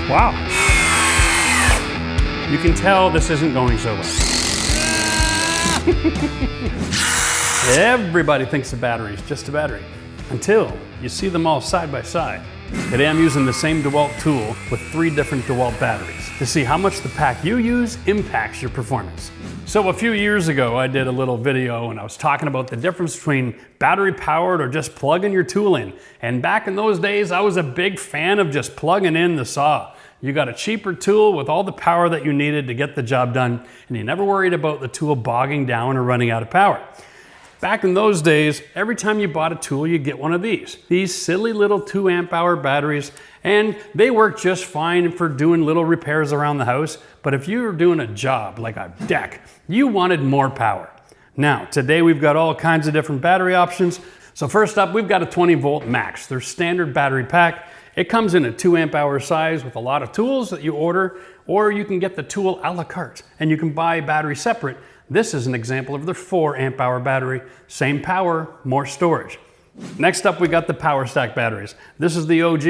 Wow. You can tell this isn't going so well. Everybody thinks a battery is just a battery until you see them all side by side. Today I'm using the same DeWalt tool with 3 different DeWalt batteries to see how much the pack you use impacts your performance. So a few years ago I did a little video and I was talking about the difference between battery powered or just plugging your tool in. And back in those days I was a big fan of just plugging in the saw. You got a cheaper tool with all the power that you needed to get the job done, and you never worried about the tool bogging down or running out of power. Back in those days, every time you bought a tool, you'd get one of these silly little 2 amp hour batteries, and they work just fine for doing little repairs around the house. But if you were doing a job like a deck, you wanted more power. Now, today we've got all kinds of different battery options. So first up, we've got a 20 volt max, their standard battery pack. It comes in a 2 amp hour size with a lot of tools that you order, or you can get the tool a la carte and you can buy battery separate. This is an example of their 4 amp hour battery, same power, more storage. Next up, we got the Power Stack batteries. This is the OG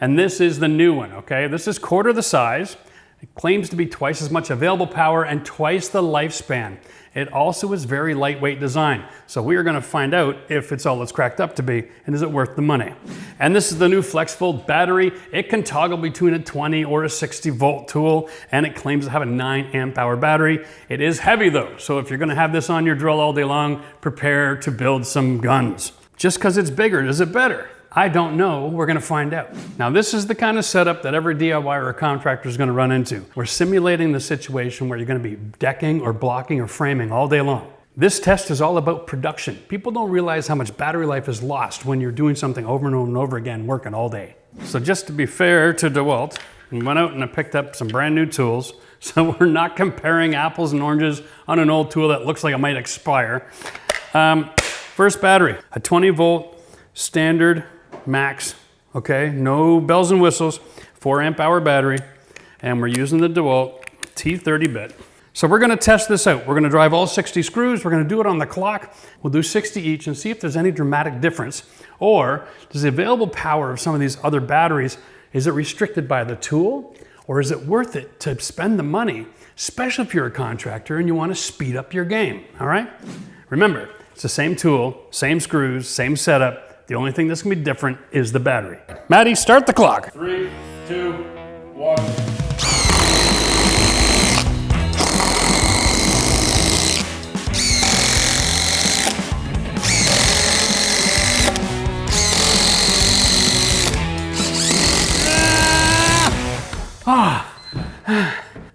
and this is the new one, okay? This is quarter the size. It claims to be twice as much available power and twice the lifespan. It also is very lightweight design. So we are gonna find out if it's all it's cracked up to be and is it worth the money. And this is the new FlexVolt battery. It can toggle between a 20 or a 60 volt tool, and it claims to have a 9 amp hour battery. It is heavy though, so if you're gonna have this on your drill all day long, prepare to build some guns. Just because it's bigger, is it better? I don't know, we're gonna find out. Now this is the kind of setup that every DIY or contractor is gonna run into. We're simulating the situation where you're gonna be decking or blocking or framing all day long. This test is all about production. People don't realize how much battery life is lost when you're doing something over and over and over again, working all day. So just to be fair to DeWalt, we went out and I picked up some brand new tools. So we're not comparing apples and oranges on an old tool that looks like it might expire. First battery, a 20 volt standard max, okay? No bells and whistles, 4 amp hour battery, and we're using the DeWalt T30 bit. So we're gonna test this out. We're gonna drive all 60 screws, we're gonna do it on the clock. We'll do 60 each and see if there's any dramatic difference, or does the available power of some of these other batteries, is it restricted by the tool, or is it worth it to spend the money, especially if you're a contractor and you wanna speed up your game, all right? Remember, it's the same tool, same screws, same setup. The only thing that's gonna be different is the battery. Maddie, start the clock. 3, 2, 1.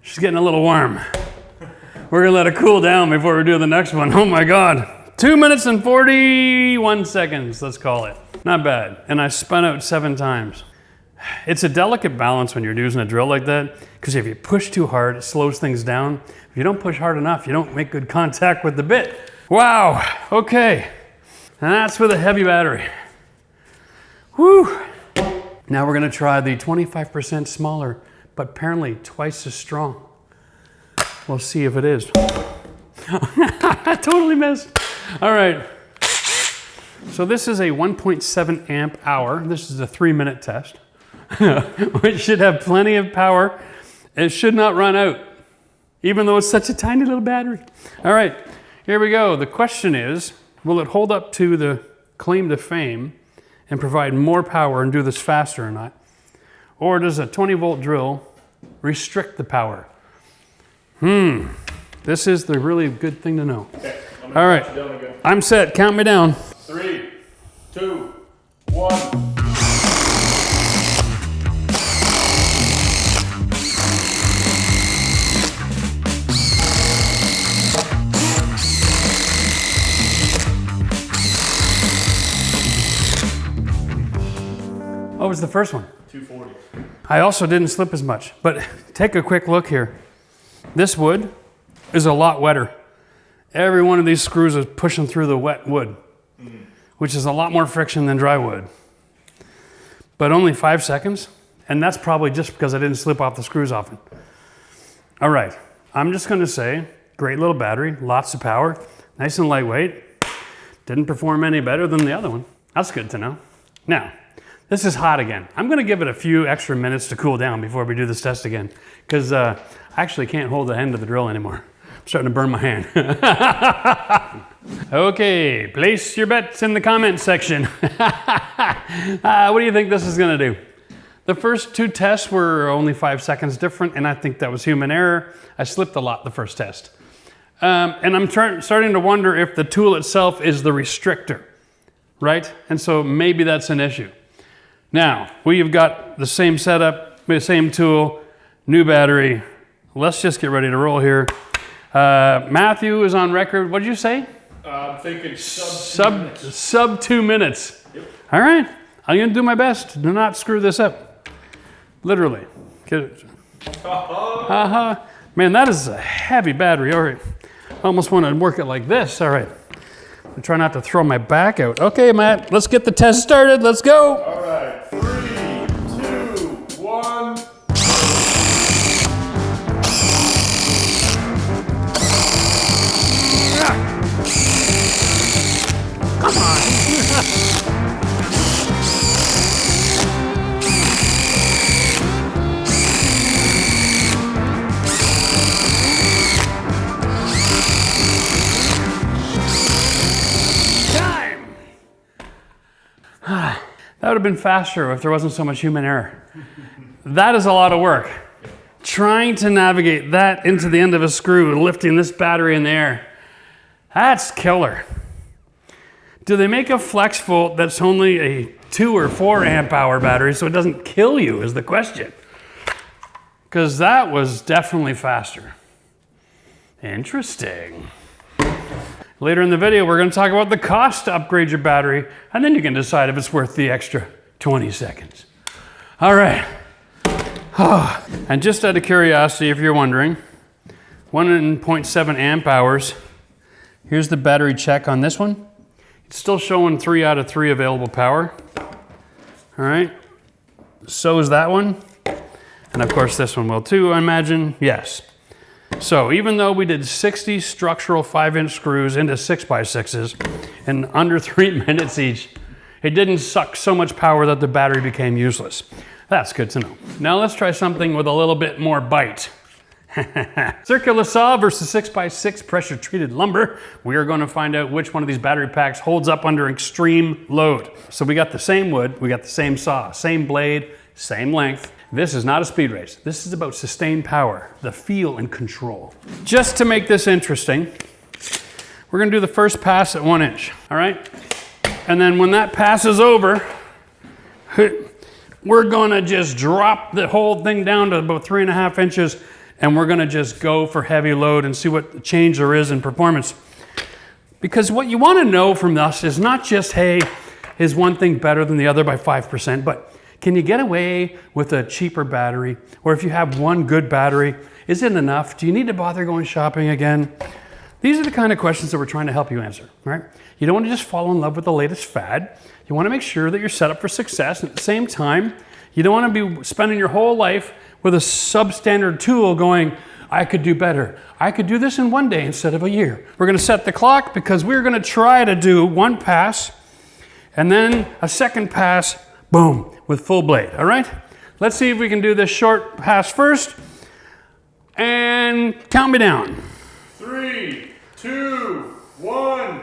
She's getting a little warm. We're gonna let it cool down before we do the next one. Oh my God. 2 minutes and 41 seconds, let's call it. Not bad. And I spun out 7 times. It's a delicate balance when you're using a drill like that, because if you push too hard, it slows things down. If you don't push hard enough, you don't make good contact with the bit. Wow, okay. And that's with a heavy battery. Whew. Now we're gonna try the 25% smaller, but apparently twice as strong. We'll see if it is. I totally missed. All right. So this is a 1.7 amp hour. This is a 3-minute test, which should have plenty of power. It should not run out, even though it's such a tiny little battery. All right, here we go. The question is, will it hold up to the claim to fame and provide more power and do this faster or not? Or does a 20 volt drill restrict the power? This is the really good thing to know. Okay, all right, I'm set. Count me down. 3, 2, 1. What was the first one? 240. I also didn't slip as much, but take a quick look here. This wood is a lot wetter. Every one of these screws is pushing through the wet wood, which is a lot more friction than dry wood. But only 5 seconds, and that's probably just because I didn't slip off the screws often. All right, I'm just gonna say, great little battery, lots of power, nice and lightweight. Didn't perform any better than the other one. That's good to know. Now, This is hot again. I'm gonna give it a few extra minutes to cool down before we do this test again, because I actually can't hold the end of the drill anymore. I'm starting to burn my hand. Okay, place your bets in the comment section. What do you think this is gonna do? The first two tests were only 5 seconds different, and I think that was human error. I slipped a lot the first test. And I'm starting to wonder if the tool itself is the restrictor, right? And so maybe that's an issue. Now, we've got the same setup, the same tool, new battery. Let's just get ready to roll here. Matthew is on record. What did you say? I'm thinking sub 2 minutes. Yep. All right, I'm gonna do my best. Do not screw this up. Literally. Get it. Man, that is a heavy battery. All right, I almost want to work it like this. All right, I'm trying not to throw my back out. Okay, Matt, let's get the test started. Let's go. All right, 3, 2, 1. Come on. Time. That would have been faster if there wasn't so much human error. That is a lot of work. Trying to navigate that into the end of a screw, lifting this battery in the air. That's killer. Do they make a FlexVolt that's only a 2 or 4 amp hour battery so it doesn't kill you is the question? Because that was definitely faster. Interesting. Later in the video, we're going to talk about the cost to upgrade your battery, and then you can decide if it's worth the extra 20 seconds. All right. And just out of curiosity, if you're wondering, 1.7 amp hours. Here's the battery check on this one. It's still showing 3 out of 3 available power. All right. So is that one. And of course this one will too, I imagine. Yes. So even though we did 60 structural 5-inch screws into 6x6s in under 3 minutes each, it didn't suck so much power that the battery became useless. That's good to know. Now let's try something with a little bit more bite. Circular saw versus 6x6 pressure treated lumber. We are going to find out which one of these battery packs holds up under extreme load. So we got the same wood, we got the same saw, same blade, same length. This is not a speed race. This is about sustained power, the feel and control. Just to make this interesting, we're going to do the first pass at 1 inch, all right? And then when that passes over, we're going to just drop the whole thing down to about 3.5 inches, and we're going to just go for heavy load and see what change there is in performance. Because what you want to know from us is not just, hey, is one thing better than the other by 5%, but can you get away with a cheaper battery? Or if you have one good battery, is it enough? Do you need to bother going shopping again? These are the kind of questions that we're trying to help you answer, right? You don't want to just fall in love with the latest fad. You want to make sure that you're set up for success. And at the same time, you don't want to be spending your whole life with a substandard tool going, I could do better. I could do this in 1 day instead of a year. We're going to set the clock because we're going to try to do 1 pass and then a second pass, boom, with full blade, all right? Let's see if we can do this short pass first. And count me down. 3, 2, 1.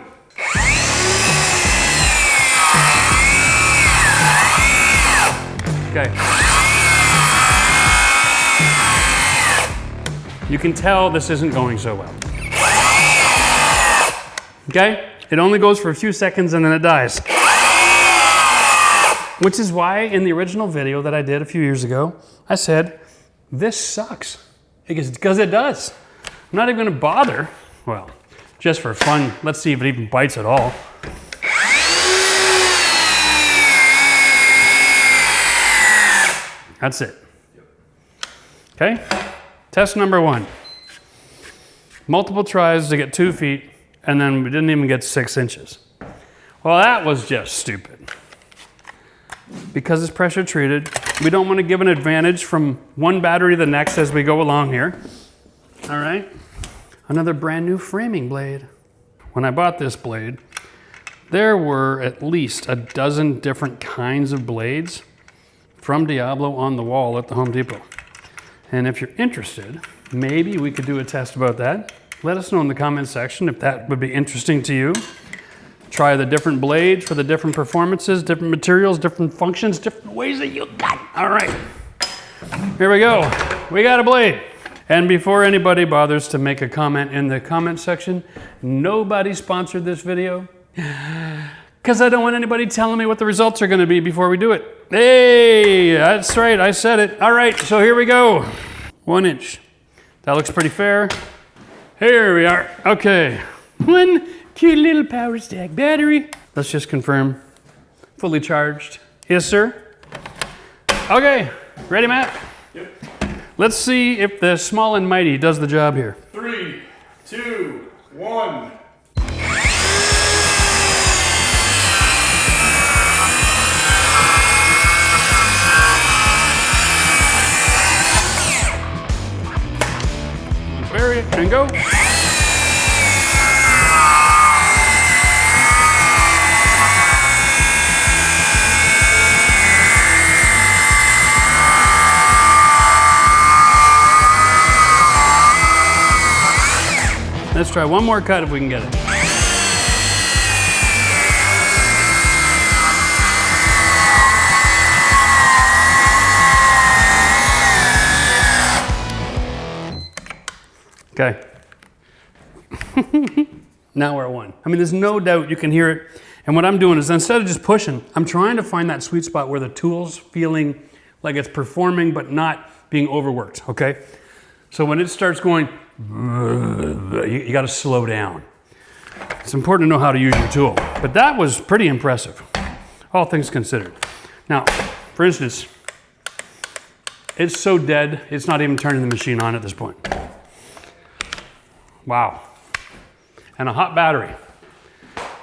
Okay. You can tell this isn't going so well. Okay? It only goes for a few seconds and then it dies. Which is why in the original video that I did a few years ago, I said, this sucks. Because it does. I'm not even gonna bother. Well, just for fun, let's see if it even bites at all. That's it. Okay? Test number 1. Multiple tries to get 2 feet, and then we didn't even get 6 inches. Well, that was just stupid. Because it's pressure treated, we don't want to give an advantage from one battery to the next as we go along here. All right? Another brand new framing blade. When I bought this blade, There were at least a dozen different kinds of blades from Diablo on the wall at the Home Depot. And if you're interested, maybe we could do a test about that. Let us know in the comment section if that would be interesting to you. Try the different blades for the different performances, different materials, different functions, different ways that you got. All right, here we go. We got a blade. And before anybody bothers to make a comment in the comment section, nobody sponsored this video because I don't want anybody telling me what the results are going to be before we do it. Hey, that's right, I said it. All right, so here we go. 1 inch. That looks pretty fair. Here we are. Okay, one cute little power stack battery. Let's just confirm. Fully charged. Yes, sir. Okay, ready, Matt? Yep. Let's see if the small and mighty does the job here. 3, 2, 1. Bury it and go. Let's try one more cut if we can get it. Okay. Now we're at 1. I mean, there's no doubt you can hear it. And what I'm doing is instead of just pushing, I'm trying to find that sweet spot where the tool's feeling like it's performing but not being overworked, okay? So when it starts going, you got to slow down. It's important to know how to use your tool. But that was pretty impressive, all things considered. Now, for instance, it's so dead, it's not even turning the machine on at this point. Wow. And a hot battery.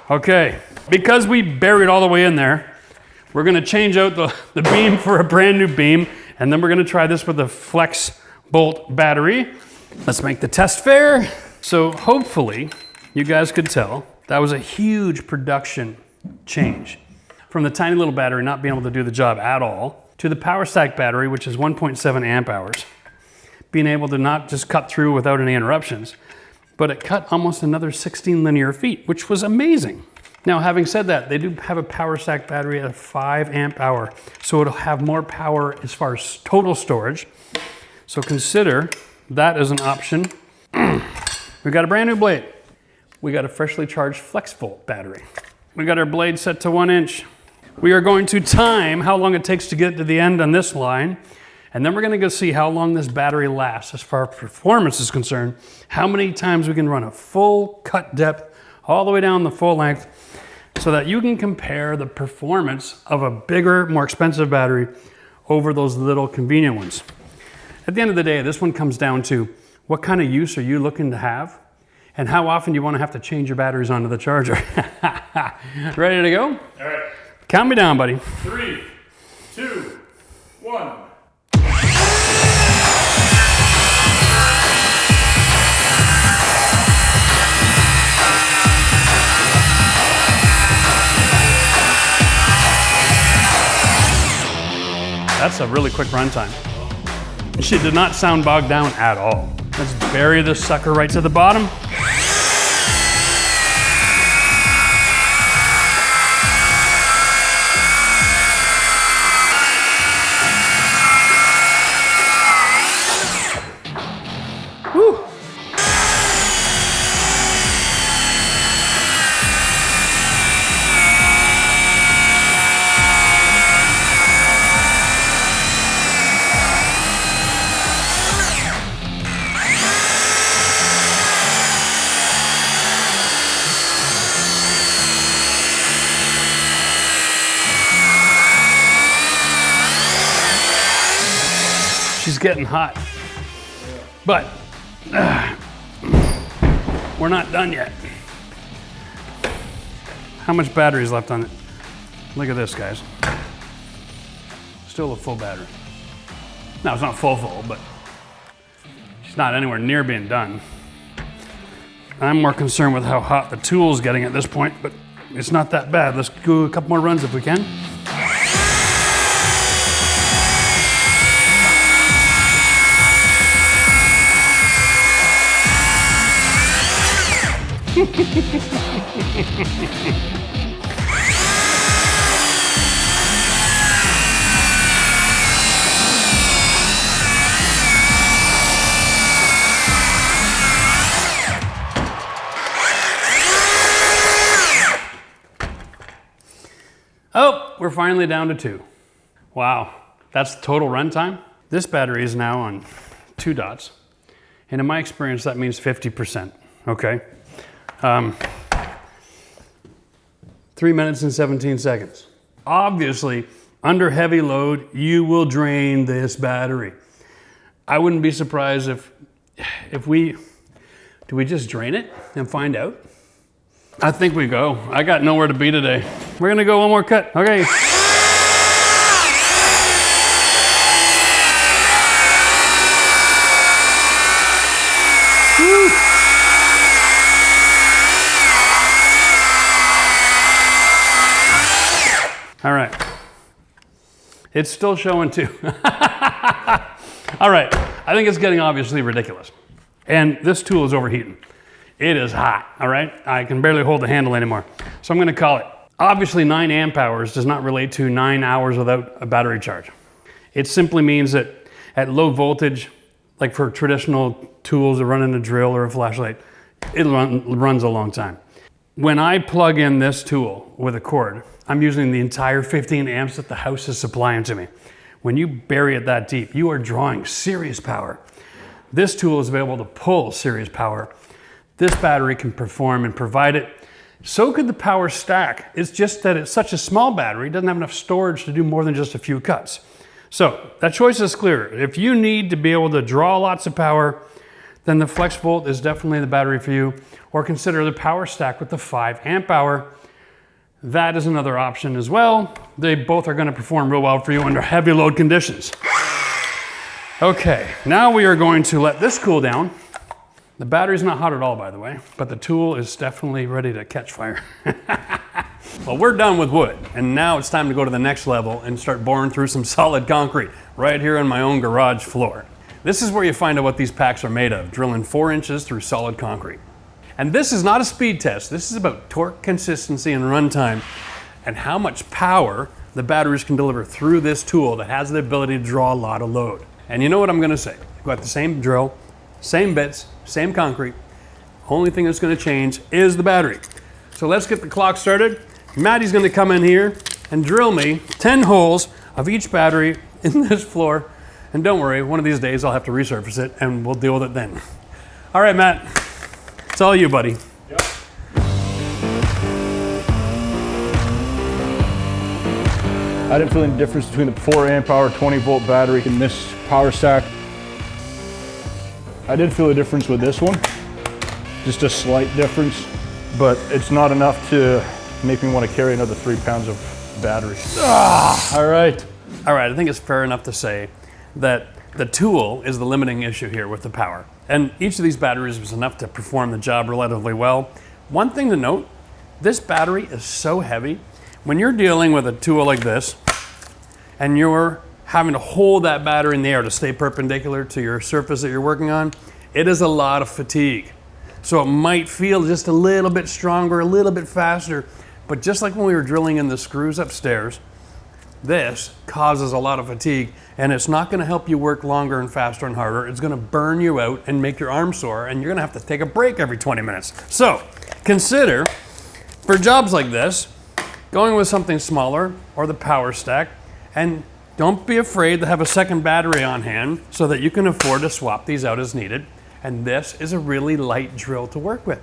Okay, because we buried all the way in there, we're gonna change out the beam for a brand new beam, and then we're gonna try this with a flex bolt battery. Let's make the test fair. So hopefully you guys could tell that was a huge production change from the tiny little battery not being able to do the job at all to the power stack battery, which is 1.7 amp hours, being able to not just cut through without any interruptions, but it cut almost another 16 linear feet, which was amazing. Now, having said that, they do have a power stack battery at a 5 amp hour, so it'll have more power as far as total storage. So consider that as an option. We got a brand new blade. We got a freshly charged flex volt battery. We got our blade set to 1 inch. We are going to time how long it takes to get to the end on this line. And then we're gonna go see how long this battery lasts as far as performance is concerned, how many times we can run a full cut depth all the way down the full length so that you can compare the performance of a bigger, more expensive battery over those little convenient ones. At the end of the day, this one comes down to what kind of use are you looking to have and how often you wanna have to change your batteries onto the charger. Ready to go? All right. Count me down, buddy. 3, 2, 1. That's a really quick runtime. She did not sound bogged down at all. Let's bury this sucker right to the bottom. Woo. She's getting hot, but we're not done yet. How much battery is left on it? Look at this, guys. Still a full battery. No, it's not full, but she's not anywhere near being done. I'm more concerned with how hot the tool's getting at this point, but It's not that bad. Let's do a couple more runs if we can. Oh, we're finally down to 2. Wow, that's the total runtime. This battery is now on 2 dots. And in my experience, that means 50%, okay? 3 minutes and 17 seconds. Obviously, under heavy load, you will drain this battery. I wouldn't be surprised do we just drain it and find out? I think we go. I got nowhere to be today. We're gonna go one more cut, okay. Woo. All right. It's still showing 2. All right, I think it's getting obviously ridiculous. And this tool is overheating. It is hot, all right? I can barely hold the handle anymore. So I'm gonna call it. Obviously 9 amp hours does not relate to 9 hours without a battery charge. It simply means that at low voltage, like for traditional tools that run in a drill or a flashlight, it runs a long time. When I plug in this tool with a cord, I'm using the entire 15 amps that the house is supplying to me. When you bury it that deep, you are drawing serious power. This tool is able to pull serious power. This battery can perform and provide it. So could the power stack. It's just that it's such a small battery, it doesn't have enough storage to do more than just a few cuts. So that choice is clear. If you need to be able to draw lots of power, then the FlexVolt is definitely the battery for you, or consider the power stack with the 5 amp hour. That is another option as well. They both are going to perform real well for you under heavy load conditions. Okay, now we are going to let this cool down. The battery's not hot at all, by the way, but the tool is definitely ready to catch fire. Well, we're done with wood, and now it's time to go to the next level and start boring through some solid concrete right here on my own garage floor. This is where you find out what these packs are made of, drilling 4 inches through solid concrete. And this is not a speed test. This is about torque consistency and runtime and how much power the batteries can deliver through this tool that has the ability to draw a lot of load. And you know what I'm gonna say? We've got the same drill, same bits, same concrete. Only thing that's gonna change is the battery. So let's get the clock started. Maddie's gonna come in here and drill me 10 holes of each battery in this floor. And don't worry, one of these days I'll have to resurface it and we'll deal with it then. All right, Matt, it's all you, buddy. Yep. I didn't feel any difference between the 4 amp hour 20 volt battery and this power stack. I did feel a difference with this one, just a slight difference, but it's not enough to make me want to carry another 3 pounds of battery. All right. All right, I think it's fair enough to say that the tool is the limiting issue here with the power. And each of these batteries was enough to perform the job relatively well. One thing to note, this battery is so heavy. When you're dealing with a tool like this, and you're having to hold that battery in the air to stay perpendicular to your surface that you're working on, it is a lot of fatigue. So it might feel just a little bit stronger, a little bit faster, but just like when we were drilling in the screws upstairs, this causes a lot of fatigue, and it's not gonna help you work longer and faster and harder. It's gonna burn you out and make your arm sore, and you're gonna have to take a break every 20 minutes. So consider, for jobs like this, going with something smaller or the power stack, and don't be afraid to have a second battery on hand so that you can afford to swap these out as needed. And this is a really light drill to work with.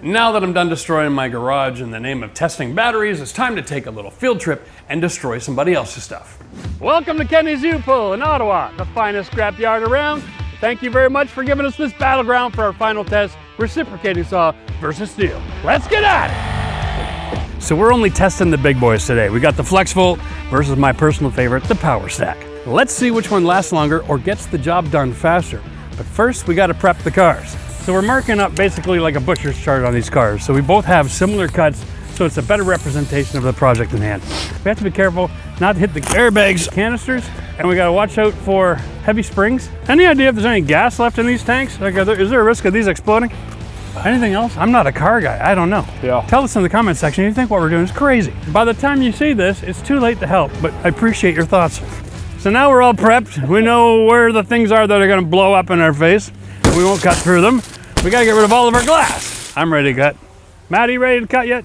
Now that I'm done destroying my garage in the name of testing batteries, it's time to take a little field trip and destroy somebody else's stuff. Welcome to Kenny's U-Pull in Ottawa, the finest scrapyard around. Thank you very much for giving us this battleground for our final test, reciprocating saw versus steel. Let's get at it! So we're only testing the big boys today. We got the FlexVolt versus my personal favorite, the power stack. Let's see which one lasts longer or gets the job done faster. But first, we gotta prep the cars. So we're marking up basically like a butcher's chart on these cars. So we both have similar cuts so it's a better representation of the project in hand. We have to be careful not to hit the airbags canisters, and we gotta watch out for heavy springs. Any idea if there's any gas left in these tanks? Like, is there a risk of these exploding? Anything else? I'm not a car guy, I don't know. Yeah. Tell us in the comment section if you think what we're doing is crazy. By the time you see this, it's too late to help, but I appreciate your thoughts. So now we're all prepped. We know where the things are that are gonna blow up in our face. We won't cut through them. We gotta get rid of all of our glass. I'm ready to cut. Maddie, ready to cut yet?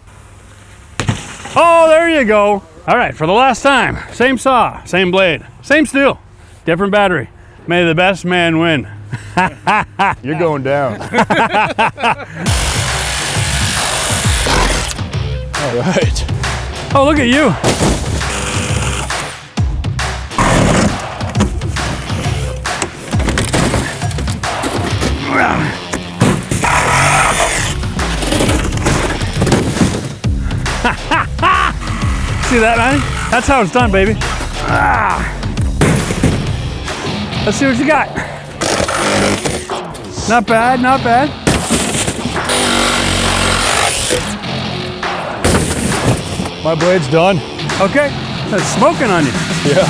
Oh, there you go. All right, for the last time, same saw, same blade, same steel, different battery. May the best man win. You're going down. All right. Oh, look at you. See that, man? That's how it's done, baby. Let's see what you got. Not bad, not bad. My blade's done. Okay, that's smoking on you. Yeah.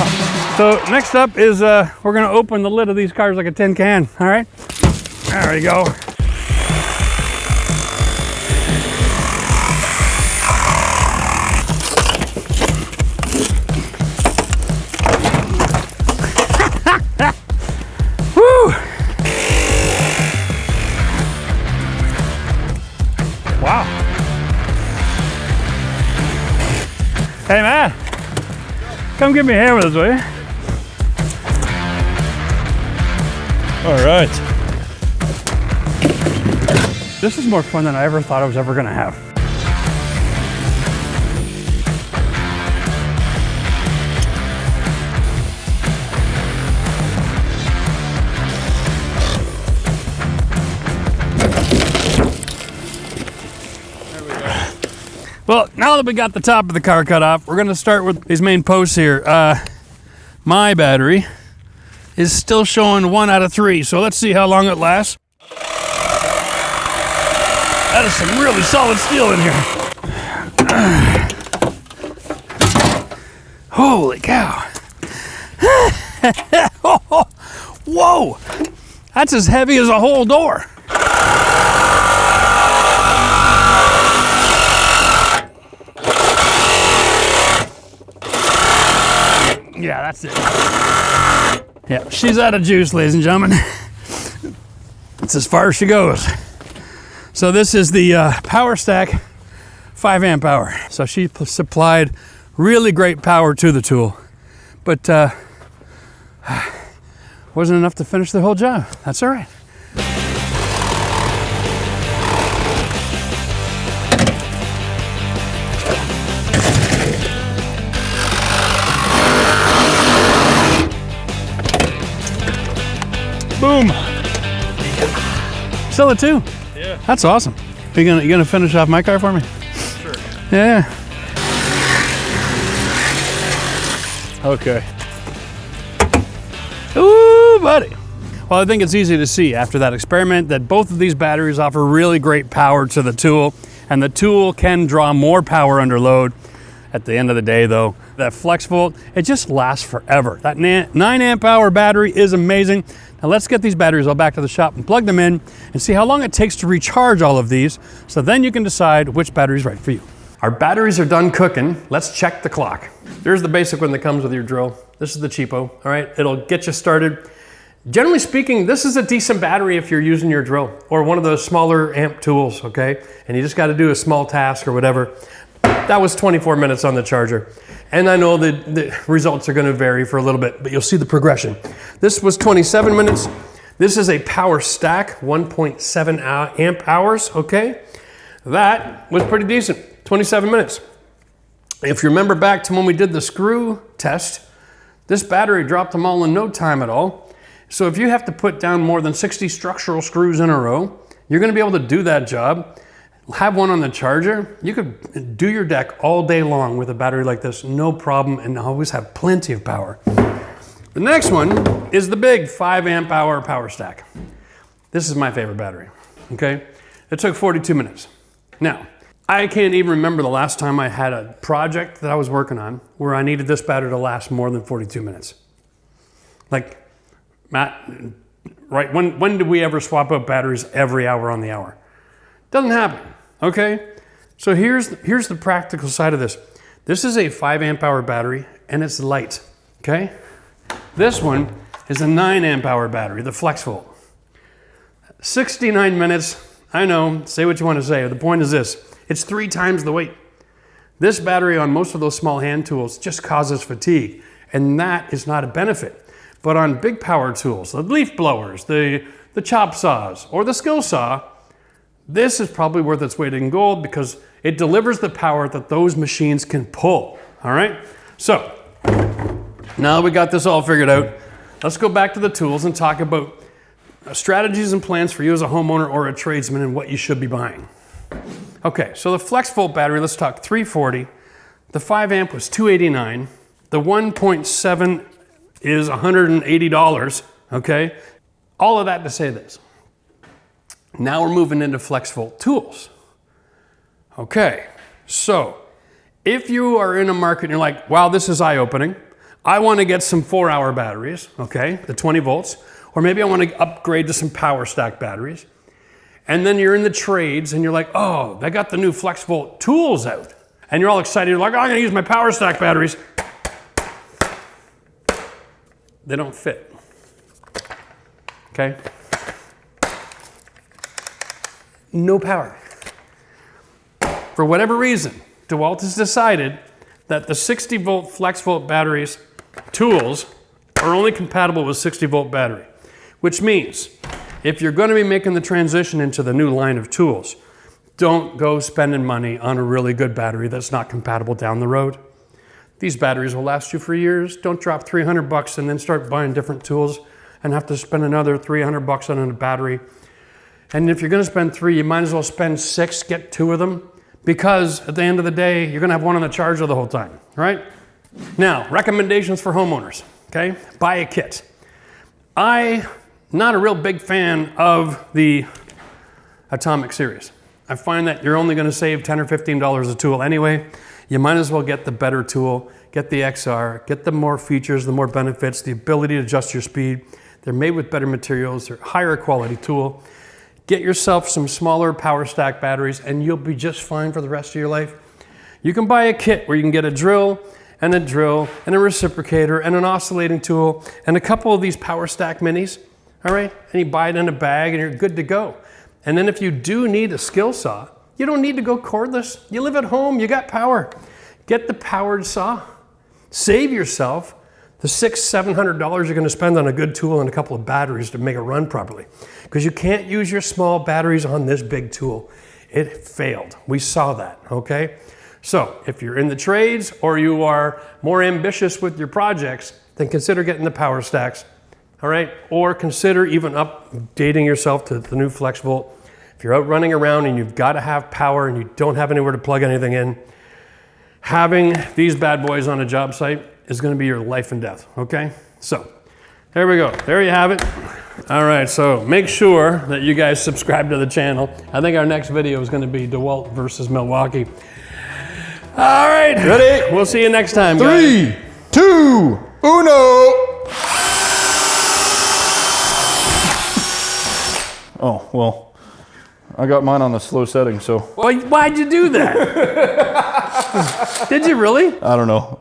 So next up is we're gonna open the lid of these cars like a tin can, all right? There we go. Woo! Wow. Hey man, come give me a hand with this, will you? All right. This is more fun than I ever thought I was ever gonna have. Well, now that we got the top of the car cut off, we're gonna start with these main posts here. My battery is still showing 1 out of 3, so let's see how long it lasts. That is some really solid steel in here. Holy cow. Whoa, that's as heavy as a whole door. Yeah, that's it. Yeah, she's out of juice, ladies and gentlemen. It's as far as she goes. So this is the Power Stack 5 amp hour. So she supplied really great power to the tool, but wasn't enough to finish the whole job. That's all right. Boom. Still a 2. Yeah. That's awesome. You gonna finish off my car for me? Sure. Yeah. Okay. Ooh, buddy. Well, I think it's easy to see after that experiment that both of these batteries offer really great power to the tool, and the tool can draw more power under load. At the end of the day though, that flex volt, it just lasts forever. That 9 amp hour battery is amazing. Now let's get these batteries all back to the shop and plug them in and see how long it takes to recharge all of these, so then you can decide which battery is right for you. Our batteries are done cooking. Let's check the clock. Here's the basic one that comes with your drill. This is the cheapo, all right? It'll get you started. Generally speaking, this is a decent battery if you're using your drill or one of those smaller amp tools, okay? And you just gotta do a small task or whatever. That was 24 minutes on the charger. And I know that the results are gonna vary for a little bit, but you'll see the progression. This was 27 minutes. This is a Power Stack, 1.7 amp hours, okay? That was pretty decent, 27 minutes. If you remember back to when we did the screw test, this battery dropped them all in no time at all. So if you have to put down more than 60 structural screws in a row, you're gonna be able to do that job. Have one on the charger. You could do your deck all day long with a battery like this, no problem, and always have plenty of power. The next one is the big 5 amp hour Power Stack. This is my favorite battery, okay? It took 42 minutes. Now, I can't even remember the last time I had a project that I was working on where I needed this battery to last more than 42 minutes. Like, Matt, right, when did we ever swap out batteries every hour on the hour? Doesn't happen, okay? So here's the practical side of this. This is a 5 amp hour battery and it's light, okay? This one is a 9 amp hour battery, the FlexVolt. 69 minutes, I know, say what you want to say. The point is this, it's 3 times the weight. This battery on most of those small hand tools just causes fatigue, and that is not a benefit. But on big power tools, the leaf blowers, the chop saws, or the skill saw, this is probably worth its weight in gold because it delivers the power that those machines can pull, all right? So, now we got this all figured out, let's go back to the tools and talk about strategies and plans for you as a homeowner or a tradesman and what you should be buying. Okay, so the FlexVolt battery, let's talk 340. The 5 amp was $289. The 1.7 is $180, okay? All of that to say this. Now we're moving into FlexVolt tools. Okay, so if you are in a market and you're like, wow, this is eye-opening. I want to get some 4-hour batteries, okay, the 20 volts, or maybe I want to upgrade to some power stack batteries. And then you're in the trades and you're like, oh, they got the new FlexVolt tools out. And you're all excited, you're like, oh, I'm gonna use my power stack batteries. They don't fit, okay? No power. For whatever reason, DeWalt has decided that the 60 volt FlexVolt batteries tools are only compatible with 60 volt battery, which means if you're going to be making the transition into the new line of tools, don't go spending money on a really good battery that's not compatible down the road. These batteries will last you for years. Don't drop 300 bucks and then start buying different tools and have to spend another 300 bucks on a battery. And if you're going to spend 3, you might as well spend 6, get 2 of them, because at the end of the day, you're going to have one on the charger the whole time, right? Now, recommendations for homeowners, okay? Buy a kit. I'm not a real big fan of the Atomic series. I find that you're only going to save $10 or $15 a tool anyway. You might as well get the better tool, get the XR, get the more features, the more benefits, the ability to adjust your speed. They're made with better materials, they're a higher quality tool. Get yourself some smaller power stack batteries and you'll be just fine for the rest of your life. You can buy a kit where you can get a drill and a reciprocator and an oscillating tool and a couple of these power stack minis, all right? And you buy it in a bag and you're good to go. And then if you do need a skill saw, you don't need to go cordless. You live at home, you got power. Get the powered saw. Save yourself the $600-700 you're gonna spend on a good tool and a couple of batteries to make it run properly. Because you can't use your small batteries on this big tool. It failed. We saw that, okay? So if you're in the trades or you are more ambitious with your projects, then consider getting the power stacks, all right? Or consider even updating yourself to the new FlexVolt. If you're out running around and you've got to have power and you don't have anywhere to plug anything in, having these bad boys on a job site is going to be your life and death, okay? So there we go. There you have it. All right, so make sure that you guys subscribe to the channel. I think our next video is going to be DeWalt versus Milwaukee. All right. Ready? We'll see you next time, guys. 3, 2, 1. Oh, well. I got mine on the slow setting, so. Well, why'd you do that? Did you really? I don't know.